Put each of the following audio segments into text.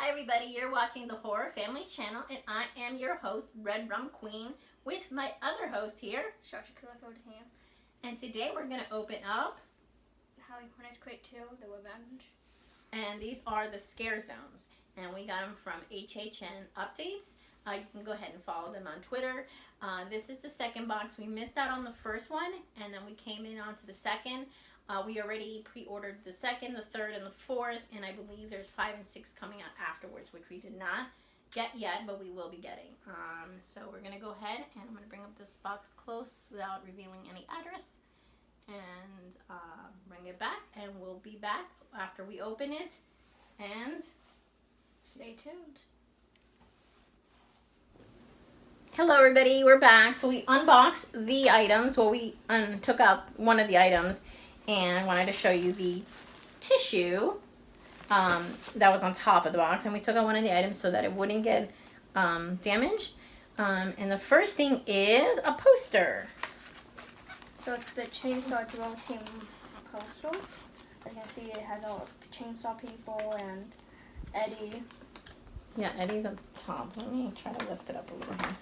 Hi everybody, you're watching the Horror Family Channel and I am your host, Red Rum Queen, with my other host here, and today we're going to open up Halloween Horror Nights Crate 2, The Revenge. And these are the scare zones, and we got them from HHN Updates. You can go ahead and follow them on Twitter. This is the second box. We missed out on the first one, and then we came in onto the second. We already pre-ordered the second, the third, and the fourth, and I believe there's 5 and 6 coming out afterwards, which we did not get yet, but we will be getting. So we're going to go ahead, and I'm going to bring up this box close without revealing any address, and bring it back, and we'll be back after we open it, and stay tuned. Hello everybody, we're back. So we unboxed the items. Well, we took out one of the items, and I wanted to show you the tissue that was on top of the box, and we took out one of the items so that it wouldn't get damaged. And the first thing is a poster. So it's the Chainsaw Drill Team poster. As you can see, it has all the chainsaw people and Eddie. Yeah, Eddie's up top. Let me try to lift it up a little here.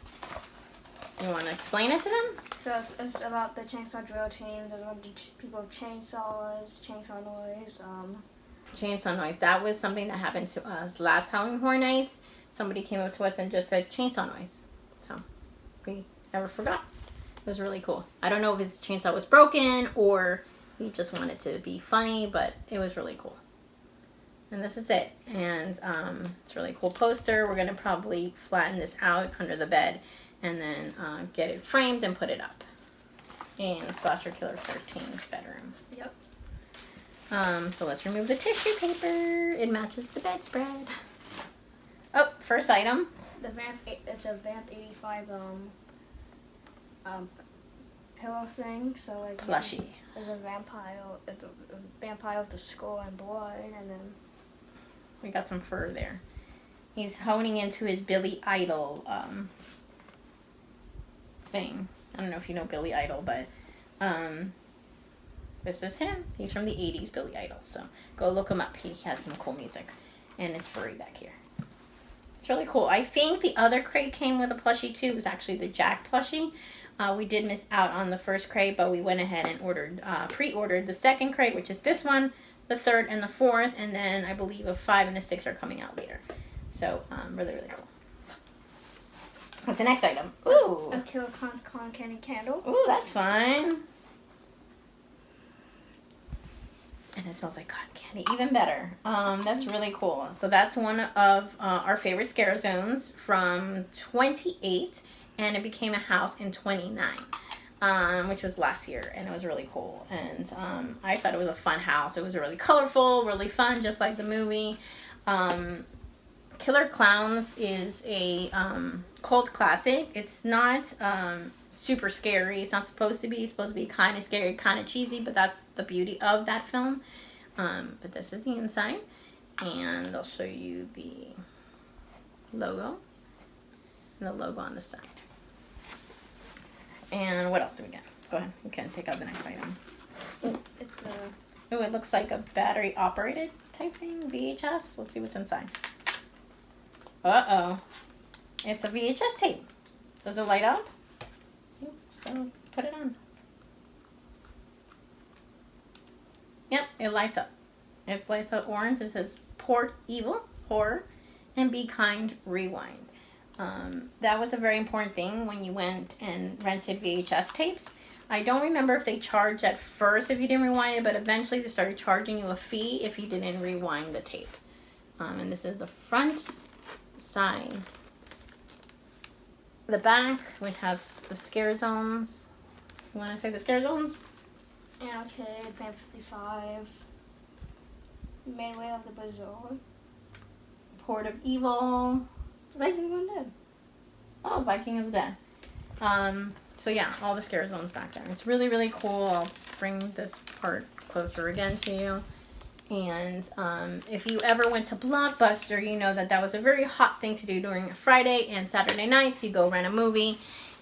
You want to explain it to them? So it's about the Chainsaw Drill Team. There's a bunch of people with chainsaws, chainsaw noise. Chainsaw noise. That was something that happened to us last Halloween Horror Nights. Somebody came up to us and just said chainsaw noise. So we never forgot. It was really cool. I don't know if his chainsaw was broken or he just wanted to be funny, but it was really cool. And this is it. And it's a really cool poster. We're going to probably flatten this out under the bed and then get it framed and put it up in Slasher Killer 13's bedroom. Yep. So let's remove the tissue paper. It matches the bedspread. Oh, first item. It's a Vamp 85 pillow thing. So like Plushie. There's a vampire with the skull and blood, and then we got some fur there. He's honing into his Billy Idol thing. I don't know if you know Billy Idol, but this is him. He's from the 80s, Billy Idol. So go look him up. He has some cool music. And it's furry back here. It's really cool. I think the other crate came with a plushie too. It was actually the Jack plushie. We did miss out on the first crate, but we went ahead and pre-ordered the second crate, which is this one, the third and the fourth, and then I believe a 5 and a 6 are coming out later. So really, really cool. What's the next item? Ooh, a Killer Clown's Clown Candy candle. Ooh, that's fun. And it smells like cotton candy, even better. That's really cool. So that's one of our favorite scare zones from 28, and it became a house in 29, which was last year, and it was really cool. And I thought it was a fun house. It was really colorful, really fun, just like the movie. Killer Clowns is a cult classic. It's not super scary. It's not supposed to be. It's supposed to be kind of scary, kind of cheesy, but that's the beauty of that film. But this is the inside, and I'll show you the logo and the logo on the side. And what else do we get? Go ahead. You can take out the next item. It's a... Oh, it looks like a battery operated type thing. VHS. Let's see what's inside. Uh-oh. It's a VHS tape. Does it light up? So put it on. Yep, it lights up. It lights up orange. It says Port Evil, Horror, and Be Kind, Rewind. That was a very important thing when you went and rented VHS tapes. I don't remember if they charged at first if you didn't rewind it, but eventually they started charging you a fee if you didn't rewind the tape. And this is the front side. The back, which has the scare zones. You want to say the scare zones? Yeah, okay. Vamp 55. Midway of the Bazaar. Port of Evil. Viking of the Dead. Oh, Viking of the Dead. So yeah, all the scare zones back there. It's really, really cool. I'll bring this part closer again to you. And if you ever went to Blockbuster, you know that was a very hot thing to do during Friday and Saturday nights. You go rent a movie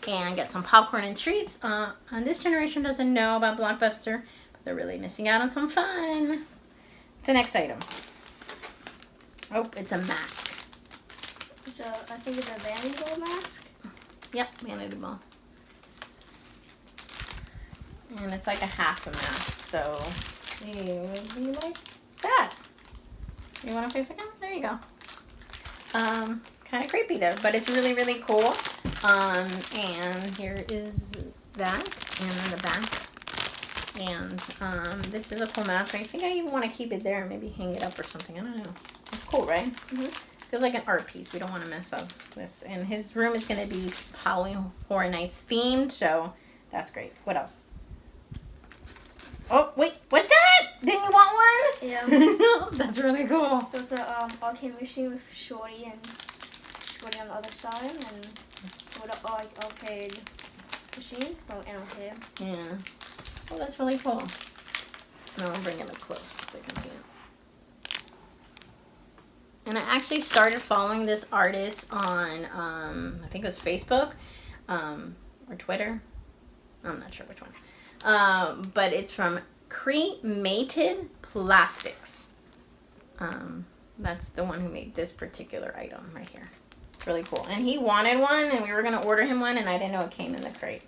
and get some popcorn and treats. And this generation doesn't know about Blockbuster, but they're really missing out on some fun. It's the next item. Oh, it's a mask. So I think it's a Vanity ball mask. Yep, Vanity ball. And it's like a half a mask, so you would be like that. You want to face the camera? There you go. Kind of creepy though, but it's really, really cool. And here is that, and then the back. And this is a cool mask. I think I even want to keep it there and maybe hang it up or something. I don't know. It's cool, right? Mm-hmm. Feels like an art piece. We don't want to mess up this. And his room is going to be Halloween Horror Nights themed, so that's great. What else? Oh, wait, what's that? Didn't you want one? Yeah. That's really cool. So it's a arcade machine with Shorty on the other side, and with an arcade machine from an arcade. Yeah. Oh, that's really cool. No, I'll bring it up close so you can see it. And I actually started following this artist on, I think it was Facebook, or Twitter. I'm not sure which one. But it's from Cremated Plastics. That's the one who made this particular item right here. It's really cool. And he wanted one, and we were going to order him one, and I didn't know it came in the crate.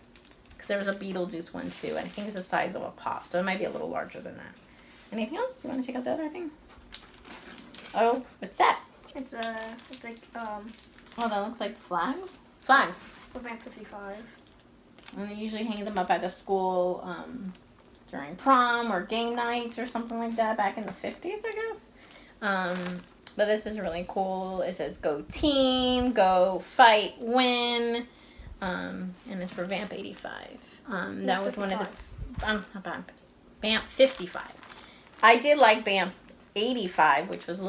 Because there was a Beetlejuice one, too. I think it's the size of a pop, so it might be a little larger than that. Anything else? You want to check out the other thing? Oh, what's that? It's like Oh, that looks like flags? Flags. for Bank 55. And they usually hang them up at the school during prom or game nights or something like that back in the 50s, I guess. But this is really cool. It says go team, go fight, win. And it's for Vamp 85. That was one of the... Vamp 55. I did like Vamp 85, which was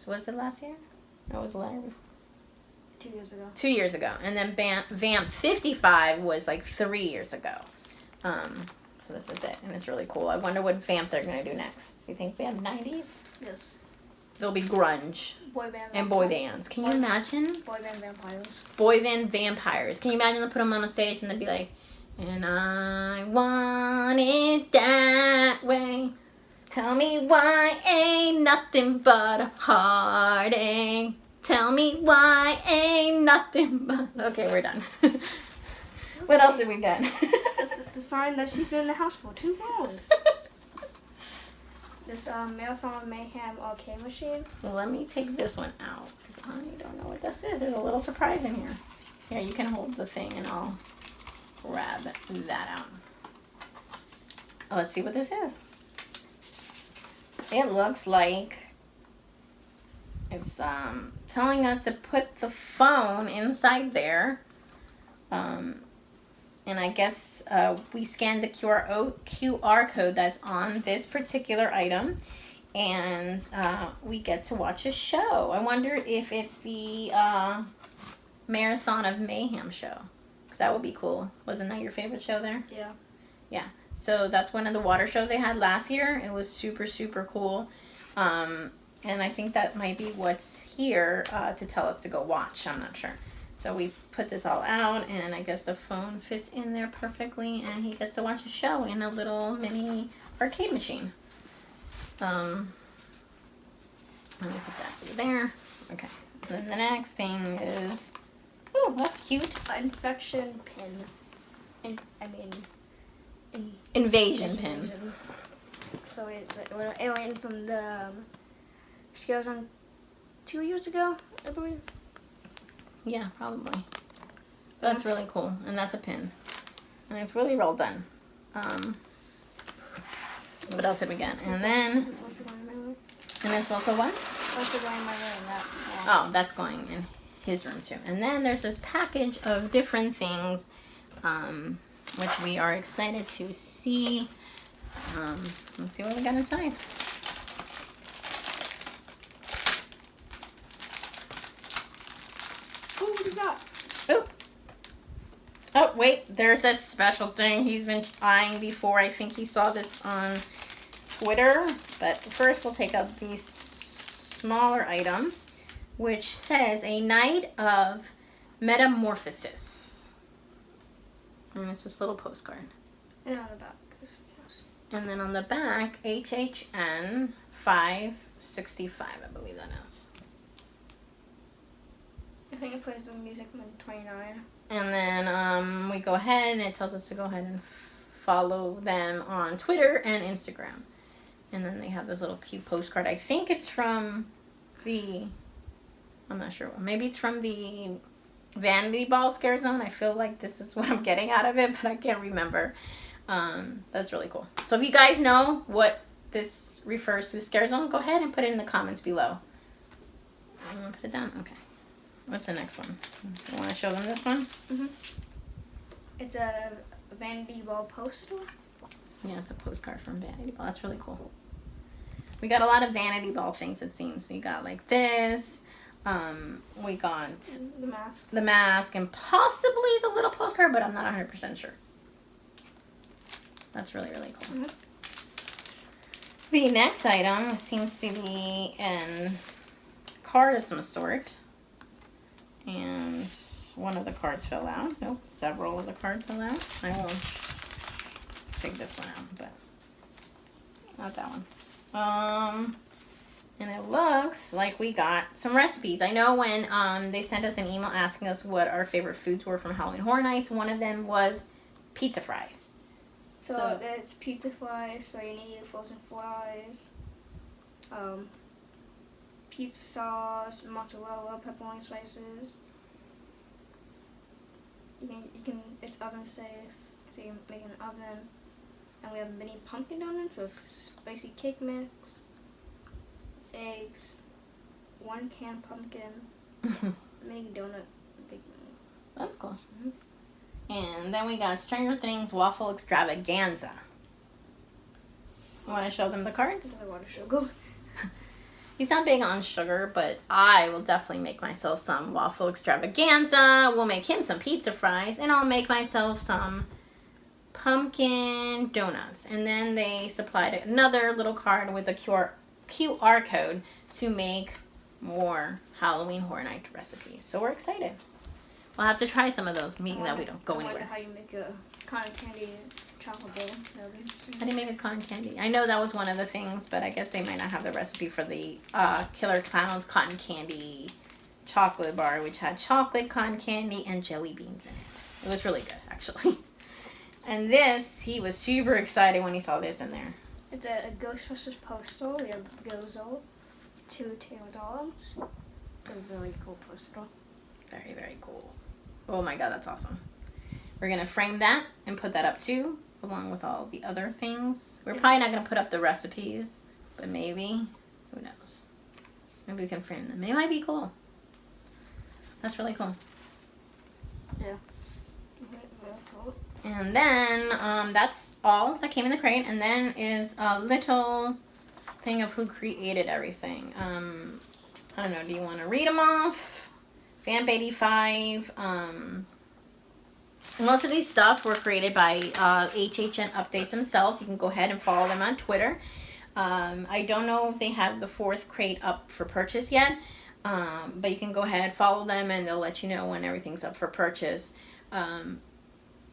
was it last year? No, it was last 2 years ago. 2 years ago. And then Vamp 55 was like 3 years ago. So this is it. And it's really cool. I wonder what Vamp they're going to do next. Do you think Vamp 90s? Yes. There'll be grunge. Boy band. And boy bands. Can you imagine? Boy band vampires. Boy band vampires. Can you imagine they put them on a stage and they'd be like, and I want it that way. Tell me why ain't nothing but a heartache. Tell me why ain't nothing but... Okay, we're done. What else did we get? The sign that she's been in the house for too long. This Marathon of Mayhem arcade machine. Well, let me take this one out because I don't know what this is. There's a little surprise in here. Here, you can hold the thing and I'll grab that out. Let's see what this is. It looks like it's telling us to put the phone inside there. And I guess we scanned the QR code that's on this particular item, and we get to watch a show. I wonder if it's the Marathon of Mayhem show, because that would be cool. Wasn't that your favorite show there? Yeah. Yeah. So that's one of the water shows they had last year. It was super, super cool. And I think that might be what's here to tell us to go watch. I'm not sure. So we put this all out, and I guess the phone fits in there perfectly, and he gets to watch a show in a little mini arcade machine. Let me put that over there. Okay. And then the next thing is, oh, that's cute. Infection pin. Invasion pin. So it went from the scales on 2 years ago, I believe. Yeah, probably. That's really cool, and that's a pin, and it's really well done. What else did we get? And then, It's also going in my room. and it's also what? Also going in my room. Oh, that's going in his room too. And then there's this package of different things, which we are excited to see. Let's see what we got inside. Oh, what is that? Oh. Oh, wait. There's a special thing he's been eyeing before. I think he saw this on Twitter. But first we'll take out the smaller item, which says A Night of Metamorphosis. And it's this little postcard. And on the back. And then on the back, HHN 565, I believe that is. I think it plays the music when 29. And then we go ahead and it tells us to go ahead and follow them on Twitter and Instagram. And then they have this little cute postcard. I think it's from I'm not sure. Maybe it's from the Vanity Ball Scare Zone. I feel like this is what I'm getting out of it, but I can't remember. That's really cool. So if you guys know what this refers to, the Scare Zone, go ahead and put it in the comments below. I'm going to put it down. Okay. What's the next one? You want to show them this one? Mm-hmm. It's a Vanity Ball poster. Yeah, it's a postcard from Vanity Ball. That's really cool. We got a lot of Vanity Ball things, it seems. So you got like this. We got the mask and possibly the little postcard, but I'm not 100% sure. That's really, really cool. Mm-hmm. The next item seems to be a card of some sort. And one of the cards fell out. Nope, several of the cards fell out. I won't take this one out, but not that one. And it looks like we got some recipes. I know when they sent us an email asking us what our favorite foods were from Halloween Horror Nights, one of them was pizza fries. So it's pizza fries, so you need frozen fries, pizza sauce, mozzarella, pepperoni slices. You can it's oven safe, so you can make an oven. And we have mini pumpkin donuts with spicy cake mix, eggs, 1 can pumpkin, mini donut, big mini. That's cool. Mm-hmm. And then we got Stranger Things Waffle Extravaganza. You want to show them the cards? I want to show go. He's not big on sugar, but I will definitely make myself some waffle extravaganza. We'll make him some pizza fries, and I'll make myself some pumpkin donuts. And then they supplied another little card with a QR code to make more Halloween Horror Night recipes. So we're excited. We'll have to try some of those, meaning that we don't go anywhere. How you make a cotton candy chocolate bowl. How do you make a cotton candy? I know that was one of the things, but I guess they might not have the recipe for the Killer Clowns cotton candy chocolate bar, which had chocolate, cotton candy, and jelly beans in it. It was really good, actually. And this, he was super excited when he saw this in there. It's a Ghostbusters poster. We have Gozo, 2 tail dogs. It's a really cool poster. Very, very cool. Oh my god, that's awesome. We're going to frame that and put that up too, along with all the other things. We're probably not going to put up the recipes, but maybe. Who knows? Maybe we can frame them. They might be cool. That's really cool. Yeah. And then that's all that came in the crate. And then is a little thing of who created everything. I don't know. Do you want to read them off? Vamp85. Most of these stuff were created by HHN Updates themselves. You can go ahead and follow them on Twitter. I don't know if they have the 4th crate up for purchase yet. But you can go ahead, follow them, and they'll let you know when everything's up for purchase.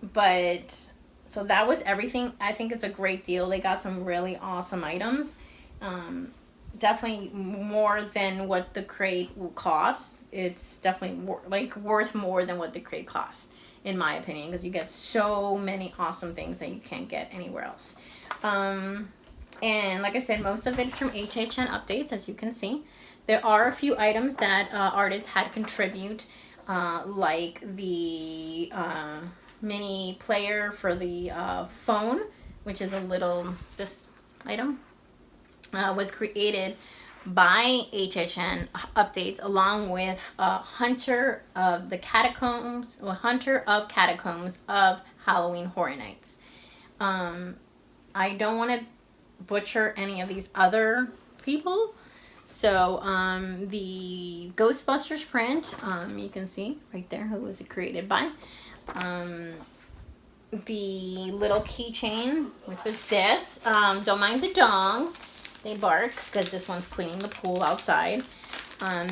But so that was everything. I think it's a great deal. They got some really awesome items. Definitely more than what the crate will cost. It's definitely worth more than what the crate costs, in my opinion, because you get so many awesome things that you can't get anywhere else. And like I said, most of it is from HHN Updates, as you can see. There are a few items that artists had contribute, like the mini player for the phone, which is this item was created by HHN Updates along with Hunter of Catacombs of Halloween Horror Nights. I don't want to butcher any of these other people. So the Ghostbusters Print, you can see right there who was it created by. The little keychain, which was this. Don't mind the dogs. They bark because this one's cleaning the pool outside.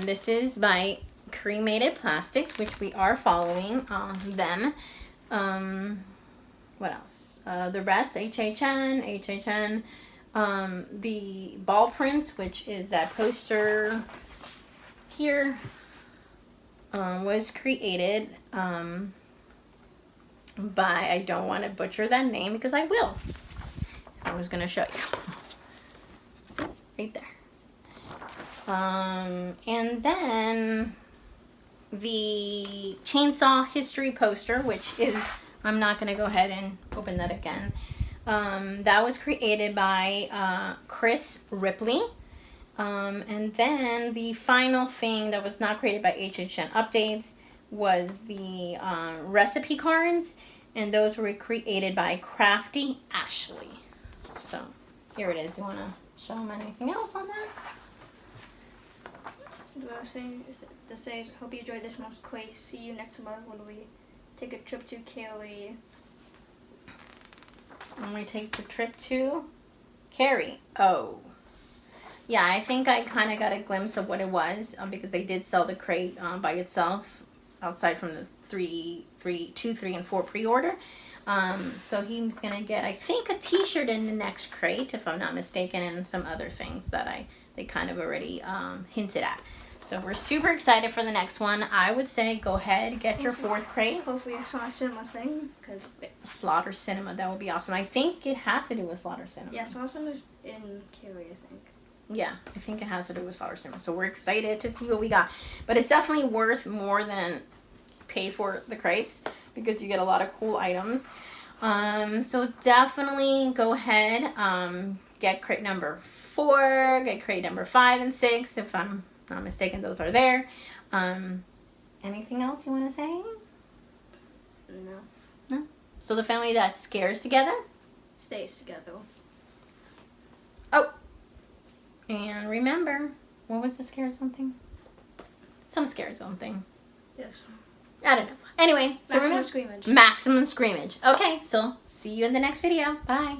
This is by Cremated Plastics, which we are following them. What else? The rest, HHN. The ball prints, which is that poster here. was created by, I don't want to butcher that name because I will. I was going to show you. See, right there. And then the chainsaw history poster, which is, I'm not going to go ahead and open that again. That was created by Chris Ripley. And then the final thing that was not created by HHN Updates was the recipe cards, and those were created by Crafty Ashley. So here it is. You want to show them anything else on that? The last thing that says, hope you enjoyed this month's quiz. See you next month when we take a trip to Cali. When we take the trip to Cary. Oh. Yeah, I think I kind of got a glimpse of what it was because they did sell the crate by itself outside from the 2, 3, and 4 pre-order. So he's going to get, I think, a t-shirt in the next crate, if I'm not mistaken, and some other things that they kind of already hinted at. So we're super excited for the next one. I would say go ahead, get your 4th crate. Hopefully a Slaughter Cinema thing. Cause Slaughter Cinema, that would be awesome. I think it has to do with Slaughter Cinema. Yeah, Slaughter Cinema's in Cary, I think. Yeah, I think it has to do with Slaughter Cinema. So we're excited to see what we got. But it's definitely worth more than pay for the crates because you get a lot of cool items. So definitely go ahead, get crate number 4, get crate number 5 and 6. If I'm not mistaken, those are there. Anything else you want to say? No. No? So the family that scares together? Stays together. Oh. And remember, what was the scare zone thing? Some scare zone thing. Yes. I don't know. Anyway, so Maximum remember, screamage. Maximum screamage. Okay, so see you in the next video. Bye.